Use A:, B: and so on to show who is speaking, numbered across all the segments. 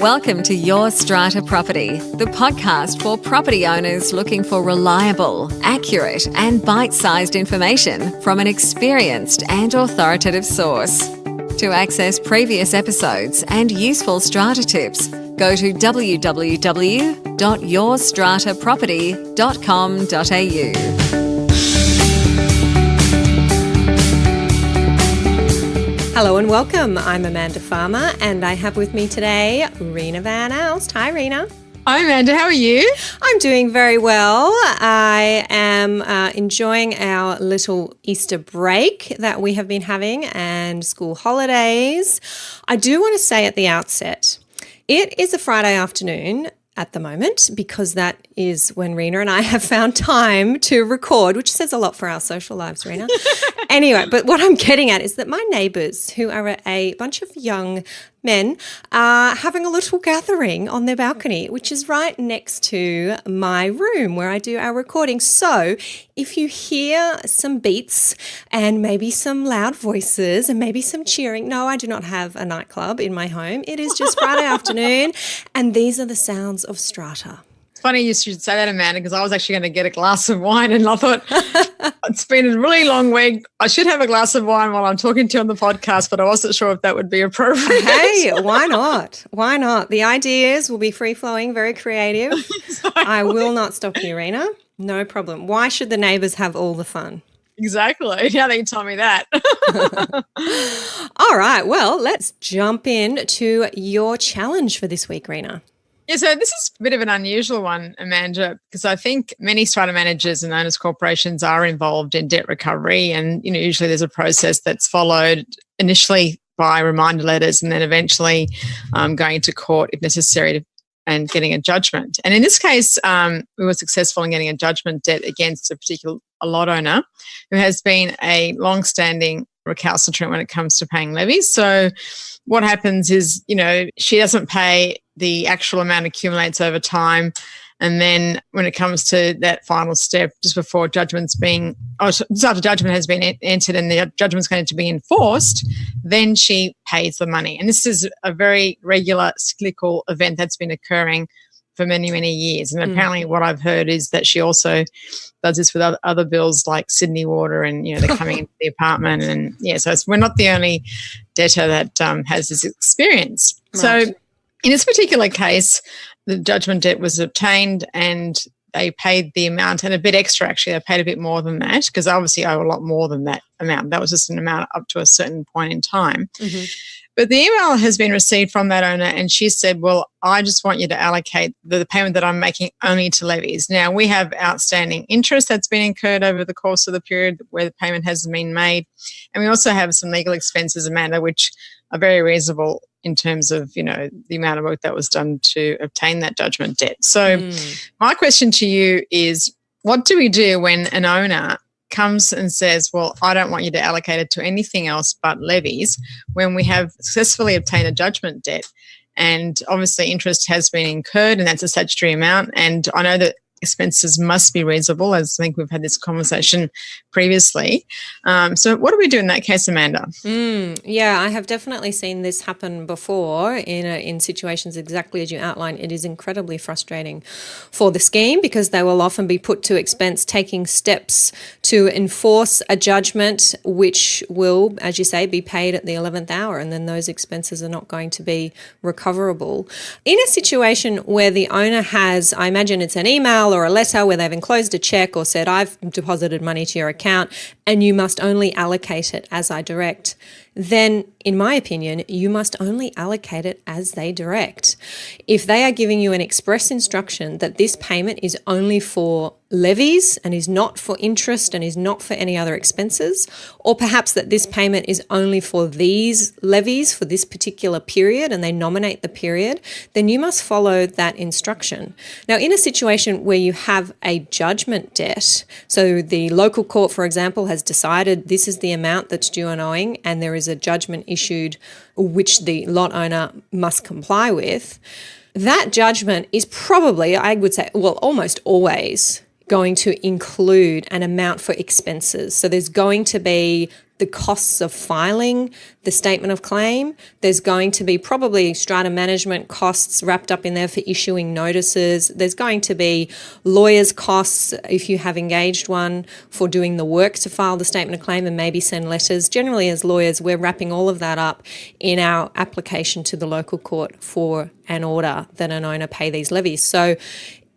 A: Welcome to Your Strata Property, the podcast for property owners looking for reliable, accurate, and bite-sized information from an experienced and authoritative source. To access previous episodes and useful strata tips, go to www.yourstrataproperty.com.au.
B: Hello and welcome. I'm Amanda Farmer and I have with me today Rena Van Alst. Hi, Rena.
C: Hi, Amanda. How are you?
B: I'm doing very well. I am enjoying our little Easter break that we have been having and school holidays. I do want to say at the outset, it is a Friday afternoon at the moment because that is when Rena and I have found time to record, which says a lot for our social lives, Rena. Anyway, but what I'm getting at is that my neighbours, who are a bunch of young men, are having a little gathering on their balcony, which is right next to my room where I do our recording. So if you hear some beats and maybe some loud voices and maybe some cheering, no, I do not have a nightclub in my home. It is just Friday afternoon, and these are the sounds of strata.
C: Funny you should say that, Amanda, because I was actually going to get a glass of wine and I thought it's been a really long week. I should have a glass of wine while I'm talking to you on the podcast, but I wasn't sure if that would be appropriate.
B: Hey, why not? Why not? The ideas will be free-flowing, very creative. Exactly. I will not stop you, Rena. No problem. Why should the neighbours have all the fun?
C: Exactly. Now that you tell me that.
B: All right. Well, let's jump in to your challenge for this week, Rena.
C: Yeah, so this is a bit of an unusual one, Amanda, because I think many strata managers and owners corporations are involved in debt recovery, and usually there's a process that's followed initially by reminder letters and then eventually going to court if necessary and getting a judgment. And in this case, we were successful in getting a judgment debt against a particular lot owner who has been a long-standing recalcitrant when it comes to paying levies. So what happens is, she doesn't pay, the actual amount accumulates over time. And then when it comes to that final step, just before just after judgment has been entered and the judgment's going to be enforced, then she pays the money. And this is a very regular cyclical event that's been occurring for many, many years. And apparently what I've heard is that she also does this with other bills like Sydney Water and, they're coming into the apartment. And so we're not the only debtor that has this experience. Right. So in this particular case, the judgment debt was obtained and they paid the amount and a bit extra, actually. They paid a bit more than that because they obviously owe a lot more than that amount. That was just an amount up to a certain point in time. Mm-hmm. But the email has been received from that owner and she said, well, I just want you to allocate the payment that I'm making only to levies. Now, we have outstanding interest that's been incurred over the course of the period where the payment hasn't been made. And we also have some legal expenses, Amanda, which are very reasonable in terms of, the amount of work that was done to obtain that judgment debt. So my question to you is, what do we do when an owner comes and says, well, I don't want you to allocate it to anything else but levies, when we have successfully obtained a judgment debt and obviously interest has been incurred and that's a statutory amount, and I know that expenses must be reasonable, as I think we've had this conversation previously. So what do we do in that case, Amanda?
B: Yeah, I have definitely seen this happen before in situations exactly as you outlined. It is incredibly frustrating for the scheme because they will often be put to expense taking steps to enforce a judgment which will, as you say, be paid at the 11th hour, and then those expenses are not going to be recoverable. In a situation where the owner has, I imagine it's an email or a letter where they've enclosed a check or said, I've deposited money to your account and you must only allocate it as I direct, then in my opinion, you must only allocate it as they direct. If they are giving you an express instruction that this payment is only for levies and is not for interest and is not for any other expenses, or perhaps that this payment is only for these levies for this particular period and they nominate the period, then you must follow that instruction. Now, in a situation where you have a judgment debt, so the local court, for example, has decided this is the amount that's due and owing and there is a judgment issued which the lot owner must comply with, that judgment is probably, I would say, well, almost always going to include an amount for expenses. So there's going to be the costs of filing the statement of claim. There's going to be probably strata management costs wrapped up in there for issuing notices. There's going to be lawyers' costs if you have engaged one for doing the work to file the statement of claim and maybe send letters. Generally, as lawyers, we're wrapping all of that up in our application to the local court for an order that an owner pay these levies. So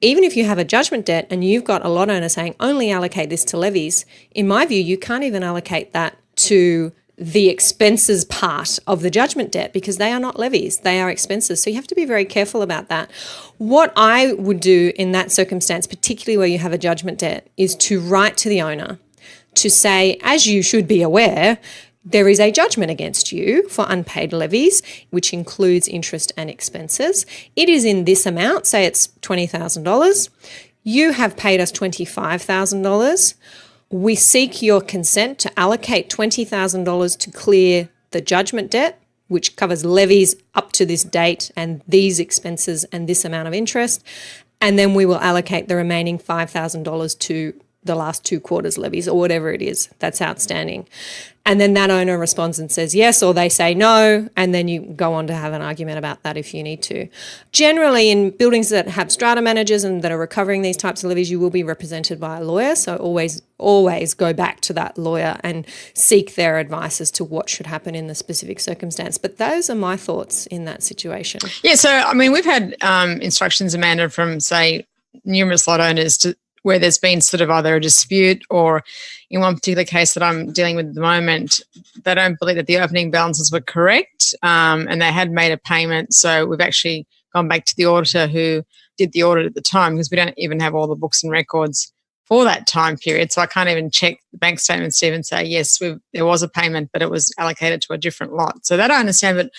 B: even if you have a judgment debt and you've got a lot owner saying only allocate this to levies, in my view, you can't even allocate that to the expenses part of the judgment debt because they are not levies, they are expenses. So you have to be very careful about that. What I would do in that circumstance, particularly where you have a judgment debt, is to write to the owner to say, as you should be aware, there is a judgment against you for unpaid levies, which includes interest and expenses. It is in this amount, say it's $20,000. You have paid us $25,000. We seek your consent to allocate $20,000 to clear the judgment debt, which covers levies up to this date and these expenses and this amount of interest. And then we will allocate the remaining $5,000 to the last 2 quarters levies or whatever it is that's outstanding. And then that owner responds and says yes, or they say no, and then you go on to have an argument about that if you need to. Generally, in buildings that have strata managers and that are recovering these types of levies, you will be represented by a lawyer. So always go back to that lawyer and seek their advice as to what should happen in the specific circumstance. But those are my thoughts in that situation.
C: Yeah, so, I mean, we've had instructions, Amanda, from, say, numerous lot owners where there's been sort of either a dispute or in one particular case that I'm dealing with at the moment, they don't believe that the opening balances were correct and they had made a payment. So we've actually gone back to the auditor who did the audit at the time because we don't even have all the books and records for that time period. So I can't even check the bank statements to even say, yes, there was a payment, but it was allocated to a different lot. So that I understand, but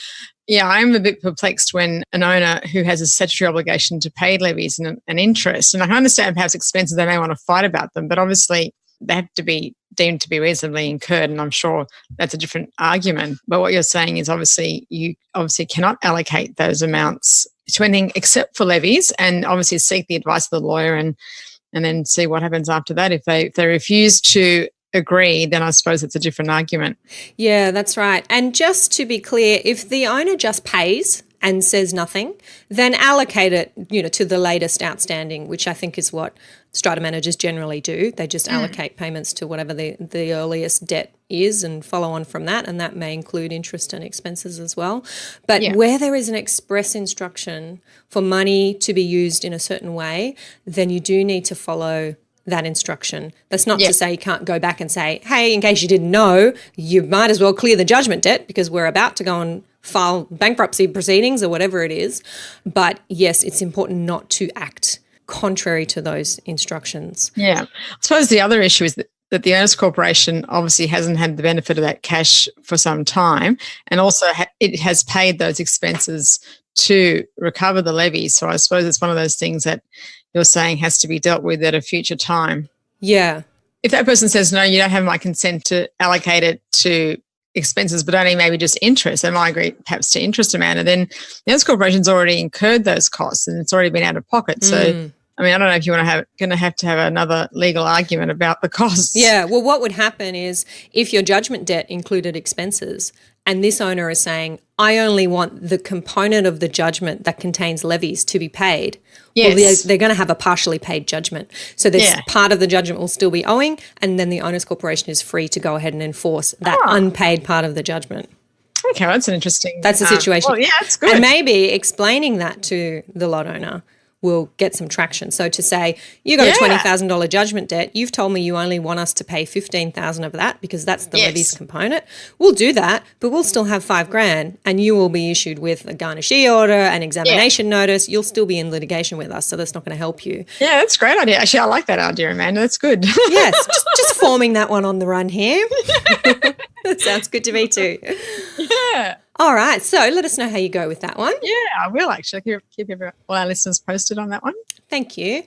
C: yeah, I'm a bit perplexed when an owner who has a statutory obligation to pay levies and interest, and I can understand perhaps expenses, they may want to fight about them, but obviously they have to be deemed to be reasonably incurred, and I'm sure that's a different argument. But what you're saying is you cannot allocate those amounts to anything except for levies, and obviously seek the advice of the lawyer and then see what happens after that. If they refuse to agree, then I suppose it's a different argument.
B: Yeah, that's right. And just to be clear, if the owner just pays and says nothing, then allocate it, to the latest outstanding, which I think is what strata managers generally do. They just allocate payments to whatever the earliest debt is and follow on from that, and that may include interest and expenses as well. But where there is an express instruction for money to be used in a certain way, then you do need to follow that instruction. That's not to say you can't go back and say, hey, in case you didn't know, you might as well clear the judgment debt because we're about to go and file bankruptcy proceedings or whatever it is. But yes, it's important not to act contrary to those instructions.
C: Yeah. I suppose the other issue is that the Owners Corporation obviously hasn't had the benefit of that cash for some time, and also it has paid those expenses to recover the levy. So I suppose it's one of those things that you're saying has to be dealt with at a future time.
B: Yeah.
C: If that person says, no, you don't have my consent to allocate it to expenses, but only maybe just interest, and I agree perhaps to interest amount, and then the Owners Corporation's already incurred those costs and it's already been out of pocket. So, I mean, I don't know if you're going to have another legal argument about the costs.
B: Yeah. Well, what would happen is if your judgment debt included expenses and this owner is saying, I only want the component of the judgment that contains levies to be paid, well, they're going to have a partially paid judgment. So this part of the judgment will still be owing, and then the Owners Corporation is free to go ahead and enforce that unpaid part of the judgment.
C: Okay, that's an interesting...
B: That's the situation.
C: Well, yeah, that's good.
B: And maybe explaining that to the lot owner will get some traction. So to say, you got a $20,000 judgment debt, you've told me you only want us to pay $15,000 of that because that's the levies component. We'll do that, but we'll still have $5,000 and you will be issued with a garnishee order, an examination notice. You'll still be in litigation with us, so that's not going to help you.
C: Yeah, that's a great idea. Actually, I like that idea, Amanda. That's good.
B: Yes, just forming that one on the run here. That sounds good to me too.
C: Yeah.
B: All right, so let us know how you go with that one.
C: Yeah, I will actually keep all our listeners posted on that one.
B: Thank you.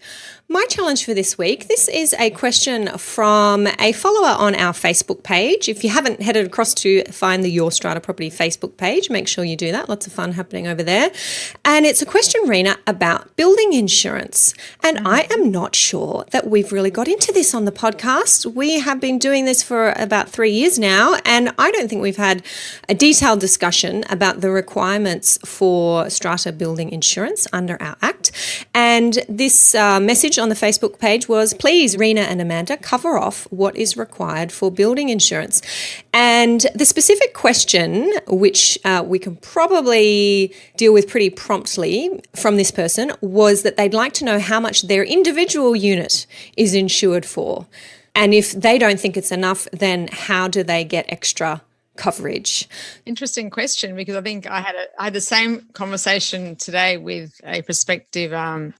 B: My challenge for this week, this is a question from a follower on our Facebook page. If you haven't headed across to find the Your Strata Property Facebook page, make sure you do that. Lots of fun happening over there. And it's a question, Rena, about building insurance. And I am not sure that we've really got into this on the podcast. We have been doing this for about 3 years now, and I don't think we've had a detailed discussion about the requirements for strata building insurance under our Act. And this message on the Facebook page was, please, Rena and Amanda, cover off what is required for building insurance. And the specific question, which we can probably deal with pretty promptly from this person, was that they'd like to know how much their individual unit is insured for. And if they don't think it's enough, then how do they get extra coverage?
C: Interesting question, because I think I had the same conversation today with a prospective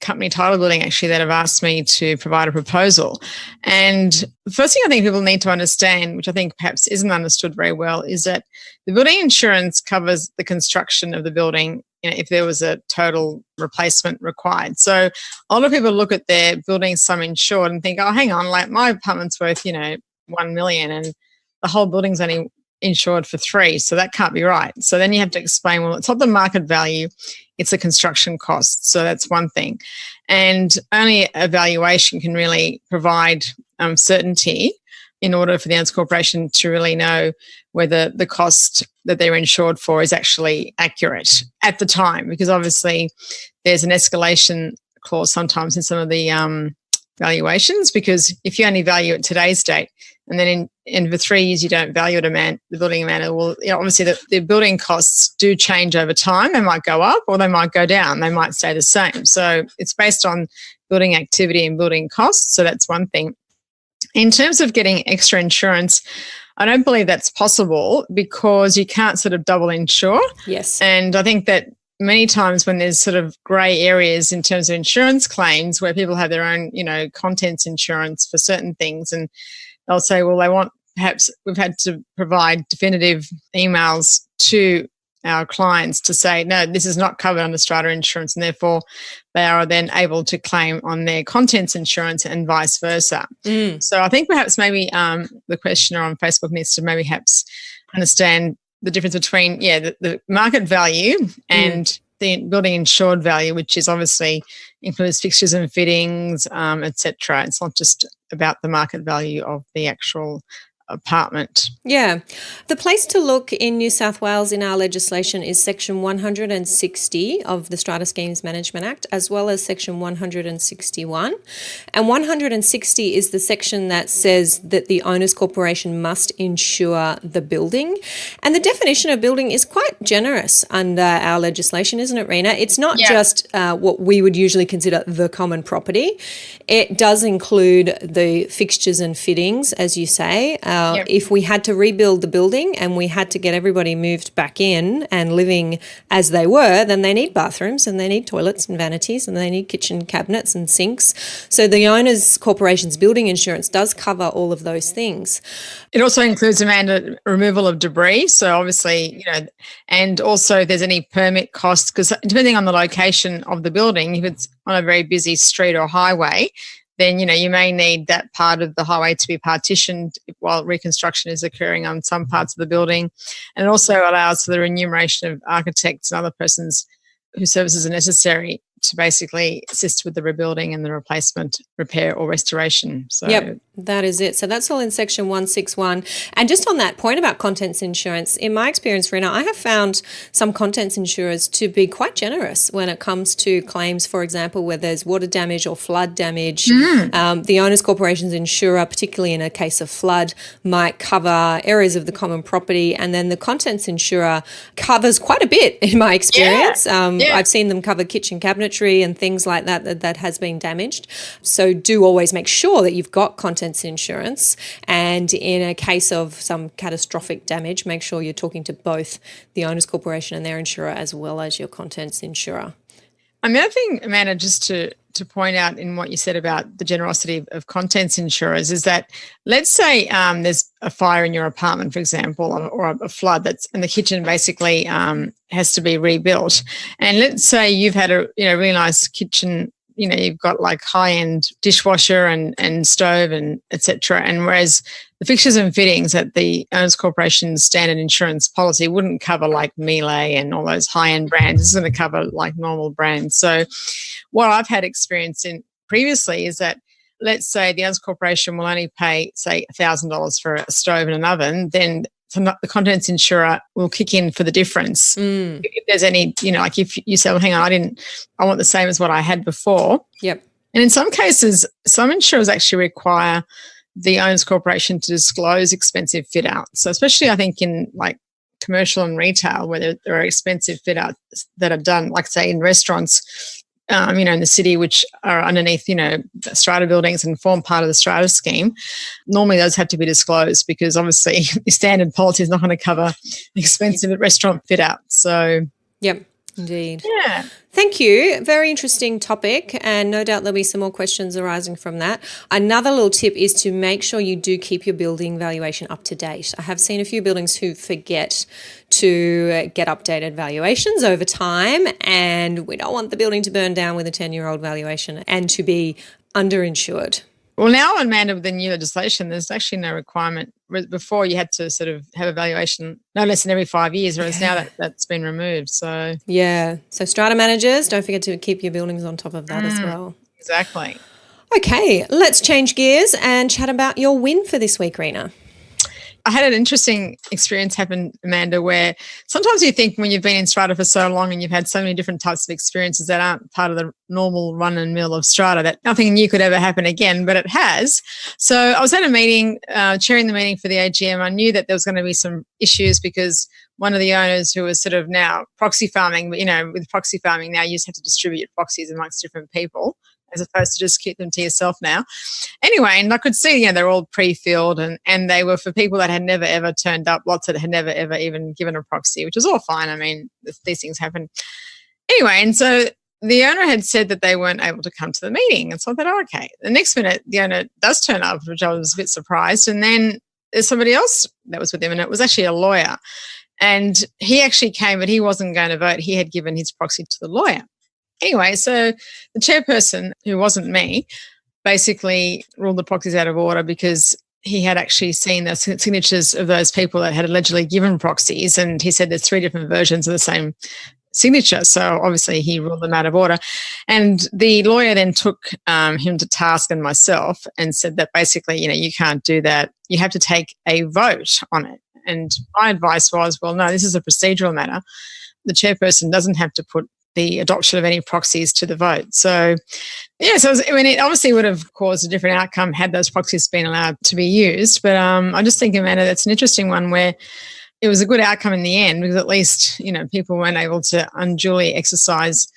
C: company title building actually that have asked me to provide a proposal. And the first thing I think people need to understand, which I think perhaps isn't understood very well, is that the building insurance covers the construction of the building, if there was a total replacement required. So a lot of people look at their building sum insured and think, oh, hang on, like my apartment's worth, 1 million and the whole building's only insured for 3, so that can't be right. So then you have to explain, well, it's not the market value, it's the construction cost. So that's one thing. And only a valuation can really provide certainty in order for the Owners Corporation to really know whether the cost that they're insured for is actually accurate at the time, because obviously there's an escalation clause sometimes in some of the valuations, because if you only value at today's date and then in for 3 years you don't value the building amount, well, obviously the building costs do change over time. They might go up or they might go down. They might stay the same. So it's based on building activity and building costs. So that's one thing. In terms of getting extra insurance, I don't believe that's possible because you can't sort of double insure.
B: Yes.
C: And I think that many times when there's sort of grey areas in terms of insurance claims where people have their own, contents insurance for certain things, and they'll say, well, they want, perhaps we've had to provide definitive emails to our clients to say, no, this is not covered under strata insurance, and therefore they are then able to claim on their contents insurance and vice versa. So I think perhaps maybe the questioner on Facebook needs to maybe perhaps understand the difference between, the market value and the building insured value, which is obviously includes fixtures and fittings, etc. It's not just about the market value of the actual apartment.
B: Yeah. The place to look in New South Wales in our legislation is Section 160 of the Strata Schemes Management Act, as well as Section 161. And 160 is the section that says that the Owners Corporation must insure the building. And the definition of building is quite generous under our legislation, isn't it, Rena? It's not just what we would usually consider the common property. It does include the fixtures and fittings, as you say. If we had to rebuild the building and we had to get everybody moved back in and living as they were, then they need bathrooms and they need toilets and vanities and they need kitchen cabinets and sinks. So the Owners Corporation's building insurance does cover all of those things.
C: It also includes, Amanda, removal of debris. So obviously, and also if there's any permit costs, because depending on the location of the building, if it's on a very busy street or highway, then, you may need that part of the highway to be partitioned while reconstruction is occurring on some parts of the building. And it also allows for the remuneration of architects and other persons whose services are necessary to basically assist with the rebuilding and the replacement, repair or restoration. So
B: yep, that is it. So that's all in Section 161. And just on that point about contents insurance, in my experience, Rena, I have found some contents insurers to be quite generous when it comes to claims, for example, where there's water damage or flood damage. The Owners Corporation's insurer, particularly in a case of flood, might cover areas of the common property, and then the contents insurer covers quite a bit in my experience. I've seen them cover kitchen cabinetry and things like that has been damaged. So do always make sure that you've got contents insurance, and in a case of some catastrophic damage, make sure you're talking to both the Owners Corporation and their insurer as well as your contents insurer.
C: I mean, I think, Amanda, just to point out in what you said about the generosity of contents insurers is that, let's say there's a fire in your apartment, for example, or a flood and the kitchen basically has to be rebuilt. And let's say you've had a really nice kitchen you've got like high-end dishwasher and stove and etc. And whereas the fixtures and fittings that the Owners Corporation standard insurance policy wouldn't cover like Miele and all those high-end brands. It's going to cover like normal brands. So what I've had experience in previously is that, let's say the Owners Corporation will only pay, say, $1,000 for a stove and an oven, then the contents insurer will kick in for the difference. If there's any, like if you say, well, hang on, I want the same as what I had before.
B: Yep.
C: And in some cases, some insurers actually require the Owners Corporation to disclose expensive fit outs. So especially I think in like commercial and retail where there are expensive fit outs that are done, like say in restaurants, in the city, which are underneath, strata buildings and form part of the strata scheme. Normally those have to be disclosed because obviously the standard policy is not going to cover expensive restaurant fit out. So,
B: yep, indeed.
C: Yeah.
B: Thank you. Very interesting topic, and no doubt there'll be some more questions arising from that. Another little tip is to make sure you do keep your building valuation up to date. I have seen a few buildings who forget to get updated valuations over time, and we don't want the building to burn down with a 10-year-old valuation and to be underinsured.
C: Well, now, Amanda, with the new legislation, there's actually no requirement. Before, you had to sort of have a valuation no less than every 5 years, whereas now that's been removed. So
B: so strata managers, don't forget to keep your buildings on top of that as well.
C: Exactly.
B: Okay, let's change gears and chat about your win for this week, Rena.
C: I had an interesting experience happen, Amanda, where sometimes you think when you've been in strata for so long and you've had so many different types of experiences that aren't part of the normal run and mill of strata, that nothing new could ever happen again, but it has. So I was at a meeting, chairing the meeting for the AGM. I knew that there was going to be some issues because one of the owners who was sort of now proxy farming, with proxy farming now you just have to distribute proxies amongst different people, as opposed to just keep them to yourself now. Anyway, and I could see, they're all pre-filled and they were for people that had never, ever turned up, lots that had never, ever even given a proxy, which was all fine. I mean, these things happen. Anyway, and so the owner had said that they weren't able to come to the meeting. And so I thought, oh, okay. The next minute, the owner does turn up, which I was a bit surprised. And then there's somebody else that was with him, and it was actually a lawyer. And he actually came, but he wasn't going to vote. He had given his proxy to the lawyer. Anyway, so the chairperson, who wasn't me, basically ruled the proxies out of order because he had actually seen the signatures of those people that had allegedly given proxies, and he said there's 3 different versions of the same signature. So obviously he ruled them out of order. And the lawyer then took him to task and myself and said that basically, you can't do that. You have to take a vote on it. And my advice was, well, no, this is a procedural matter. The chairperson doesn't have to put the adoption of any proxies to the vote. So, it obviously would have caused a different outcome had those proxies been allowed to be used. But I just think, Amanda, that's an interesting one where it was a good outcome in the end because at least, people weren't able to unduly exercise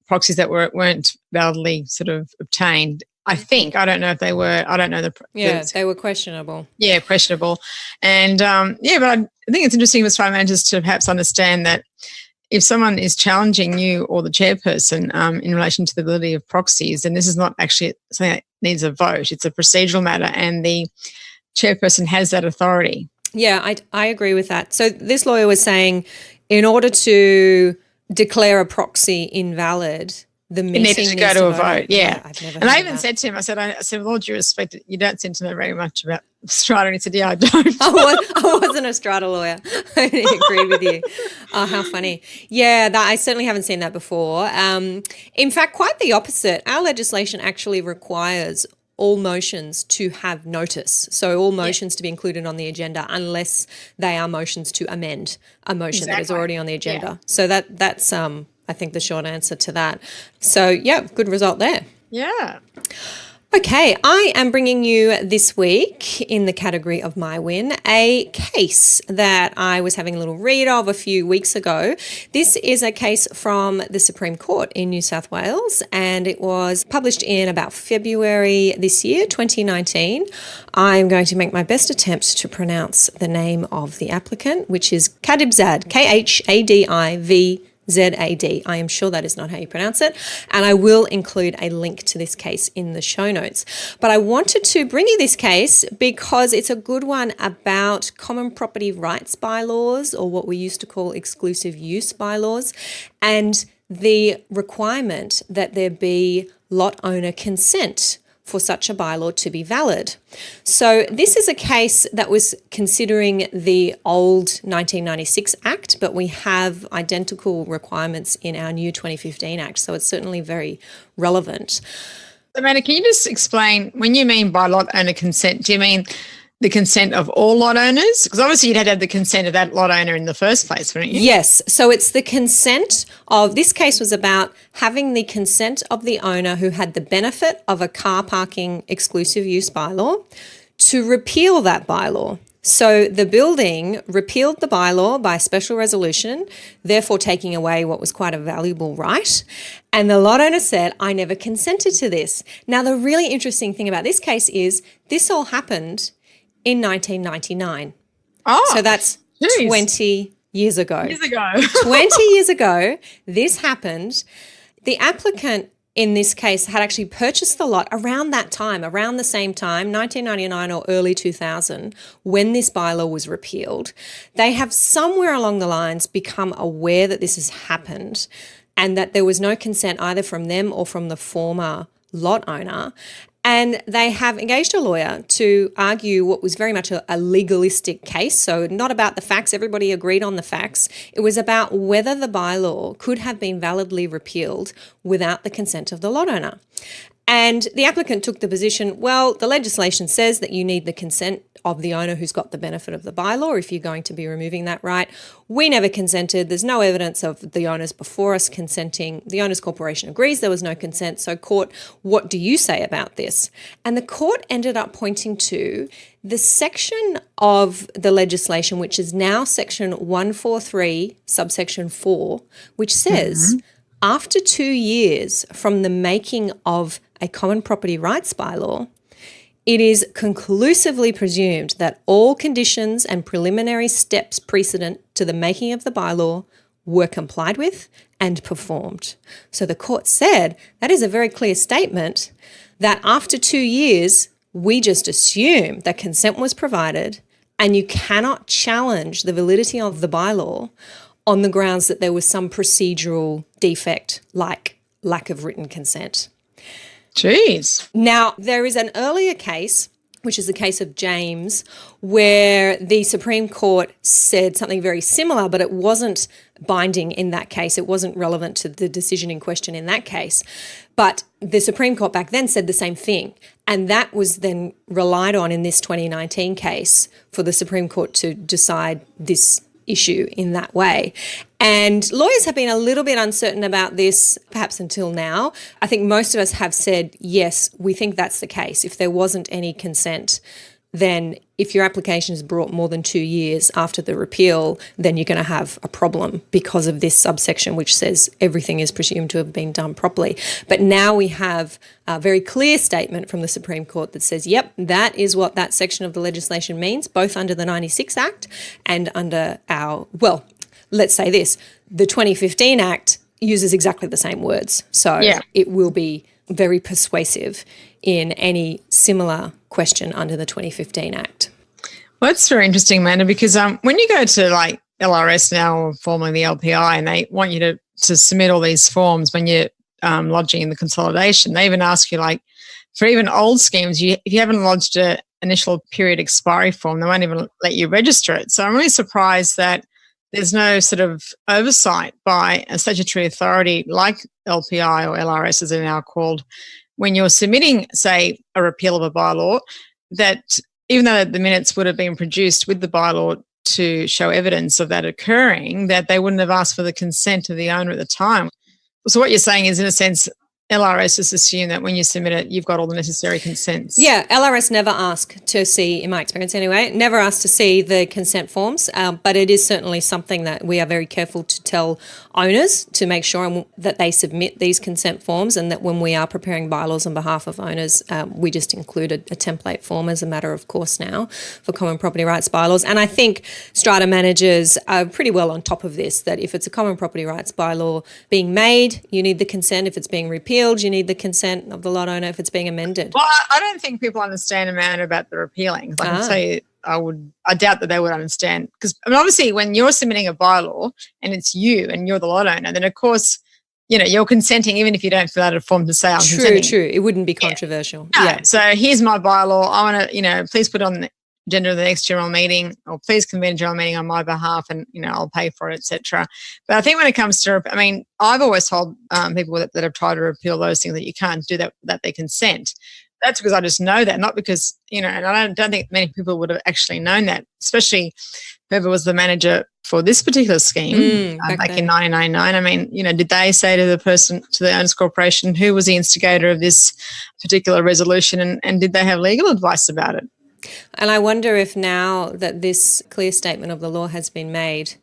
C: proxies that weren't validly sort of obtained. I think. I don't know if they were. I don't know
B: they were questionable.
C: Yeah, questionable. And, but I think it's interesting for strata managers to perhaps understand that if someone is challenging you or the chairperson in relation to the validity of proxies, then this is not actually something that needs a vote. It's a procedural matter and the chairperson has that authority.
B: Yeah, I agree with that. So this lawyer was saying in order to declare a proxy invalid, the meeting
C: needs to go to a vote. Yeah.
B: I've never
C: and I even said to him, I said, with all due respect, you don't seem to know very much about strata. And he said, yeah, I don't.
B: I wasn't a strata lawyer. I agree with you. Oh, how funny. Yeah, I certainly haven't seen that before. In fact, quite the opposite. Our legislation actually requires all motions to have notice. So all motions to be included on the agenda unless they are motions to amend a motion that is already on the agenda. Yeah. So that's I think the short answer to that. So, yeah, good result there.
C: Yeah.
B: Okay, I am bringing you this week in the category of my win a case that I was having a little read of a few weeks ago. This is a case from the Supreme Court in New South Wales and it was published in about February this year, 2019. I'm going to make my best attempt to pronounce the name of the applicant, which is Khadibzad, Khadiv ZAD. I am sure that is not how you pronounce it. And I will include a link to this case in the show notes. But I wanted to bring you this case because it's a good one about common property rights bylaws, or what we used to call exclusive use bylaws, and the requirement that there be lot owner consent for such a bylaw to be valid. So this is a case that was considering the old 1996 Act, but we have identical requirements in our new 2015 Act, so it's certainly very relevant.
C: Amanda, can you just explain, when you mean by lot owner consent, do you mean the consent of all lot owners? Because obviously you'd have to have the consent of that lot owner in the first place, wouldn't you?
B: Yes. So it's the consent of, this case was about having the consent of the owner who had the benefit of a car parking exclusive use bylaw to repeal that bylaw. So the building repealed the bylaw by special resolution, therefore taking away what was quite a valuable right. And the lot owner said, I never consented to this. Now, the really interesting thing about this case is this all happened in 1999.
C: Oh,
B: so that's
C: geez.
B: 20 years ago. 20 years ago, this happened. The applicant in this case had actually purchased the lot around that time, around the same time, 1999 or early 2000, when this bylaw was repealed. They have somewhere along the lines become aware that this has happened and that there was no consent either from them or from the former lot owner. And they have engaged a lawyer to argue what was very much a legalistic case. So not about the facts, everybody agreed on the facts. It was about whether the bylaw could have been validly repealed without the consent of the lot owner. And the applicant took the position, well, the legislation says that you need the consent of the owner who's got the benefit of the bylaw if you're going to be removing that right. We never consented. There's no evidence of the owners before us consenting. The owners corporation agrees there was no consent. So court, what do you say about this? And the court ended up pointing to the section of the legislation, which is now section 143, subsection 4, which says after 2 years from the making of a common property rights bylaw, it is conclusively presumed that all conditions and preliminary steps precedent to the making of the bylaw were complied with and performed. So the court said that is a very clear statement that after 2 years, we just assume that consent was provided and you cannot challenge the validity of the bylaw on the grounds that there was some procedural defect like lack of written consent.
C: Jeez.
B: Now, there is an earlier case, which is the case of James, where the Supreme Court said something very similar, but it wasn't binding in that case. It wasn't relevant to the decision in question in that case. But the Supreme Court back then said the same thing. And that was then relied on in this 2019 case for the Supreme Court to decide this issue in that way. And lawyers have been a little bit uncertain about this, perhaps until now. I think most of us have said, yes, we think that's the case. If there wasn't any consent, then if your application is brought more than 2 years after the repeal, then you're going to have a problem because of this subsection which says everything is presumed to have been done properly. But now we have a very clear statement from the Supreme Court that says, yep, that is what that section of the legislation means, both under the 96 Act and under our, well, let's say this, the 2015 Act uses exactly the same words. So it will be very persuasive in any similar question under the 2015 Act.
C: Well, that's very interesting, Amanda, because when you go to like LRS now, or formerly the LPI, and they want you to submit all these forms when you're lodging in the consolidation, they even ask you, like, for even old schemes, if you haven't lodged an initial period expiry form, they won't even let you register it. So I'm really surprised that there's no sort of oversight by a statutory authority like LPI or LRS as they're now called, when you're submitting, say, a repeal of a bylaw, that even though the minutes would have been produced with the bylaw to show evidence of that occurring, that they wouldn't have asked for the consent of the owner at the time. So what you're saying is, in a sense, LRS just assume that when you submit it, you've got all the necessary consents.
B: Yeah, LRS never ask to see, in my experience anyway, never ask to see the consent forms, but it is certainly something that we are very careful to tell owners to make sure that they submit these consent forms, and that when we are preparing bylaws on behalf of owners, we just include a template form as a matter of course now for common property rights bylaws. And I think strata managers are pretty well on top of this, that if it's a common property rights bylaw being made, you need the consent. If it's being repealed, you need the consent of the lot owner if it's being amended.
C: Well, I don't think people understand, Amanda, about the repealing. I can tell you, I doubt that they would understand. Because, I mean, obviously, when you're submitting a bylaw and it's you and you're the lot owner, then, of course, you're consenting even if you don't fill out a form to say I'm consenting.
B: True. It wouldn't be controversial.
C: No.
B: Yeah.
C: So here's my bylaw. I want to, please put it on the agenda of the next general meeting, or please convene a general meeting on my behalf, and I'll pay for it, etc. But I think when it comes to, I've always told people that have tried to repeal those things that you can't do that without their consent. That's because I just know that, not because, and I don't think many people would have actually known that, especially whoever was the manager for this particular scheme back in 1999. Did they say to the Owners Corporation, who was the instigator of this particular resolution, and did they have legal advice about it?
B: And I wonder if now that this clear statement of the law has been made,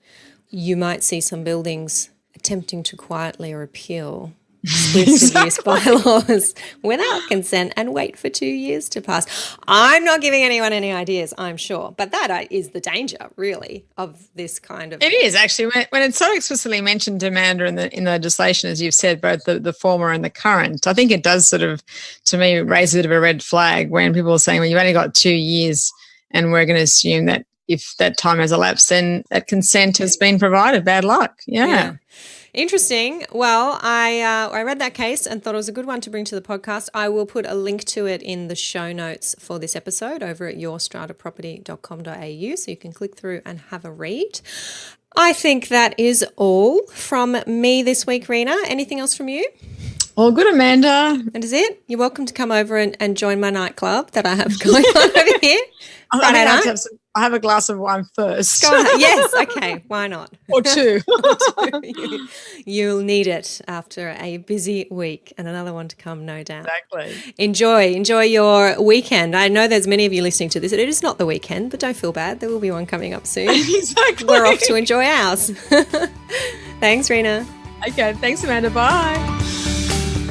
B: you might see some buildings attempting to quietly repeal exclusive use bylaws without consent and wait for 2 years to pass. I'm not giving anyone any ideas, I'm sure, but that is the danger, really, of this kind of...
C: It is, actually. When it's so explicitly mentioned, Amanda, in the legislation, as you've said, both the former and the current, I think it does sort of, to me, raise a bit of a red flag when people are saying, well, you've only got 2 years and we're going to assume that if that time has elapsed, then that consent has been provided. Bad luck. Yeah.
B: Interesting. Well, I read that case and thought it was a good one to bring to the podcast. I will put a link to it in the show notes for this episode over at yourstrataproperty.com.au, so you can click through and have a read. I think that is all from me this week, Rena. Anything else from you?
C: All good, Amanda.
B: That is it. You're welcome to come over and join my nightclub that I have going on over here. Friday night.
C: I have a glass of wine first.
B: Go on. Yes, okay, why not?
C: Or two.
B: You'll need it after a busy week, and another one to come, no doubt.
C: Exactly.
B: Enjoy your weekend. I know there's many of you listening to this. It is not the weekend, but don't feel bad. There will be one coming up soon.
C: Exactly.
B: We're off to enjoy ours. Thanks, Rena.
C: Okay, thanks, Amanda. Bye.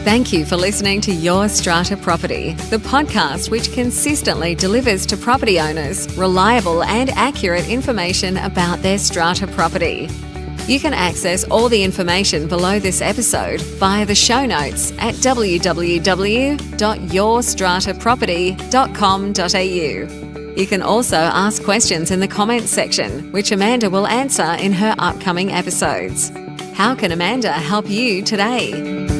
A: Thank you for listening to Your Strata Property, the podcast which consistently delivers to property owners reliable and accurate information about their strata property. You can access all the information below this episode via the show notes at www.yourstrataproperty.com.au. You can also ask questions in the comments section, which Amanda will answer in her upcoming episodes. How can Amanda help you today?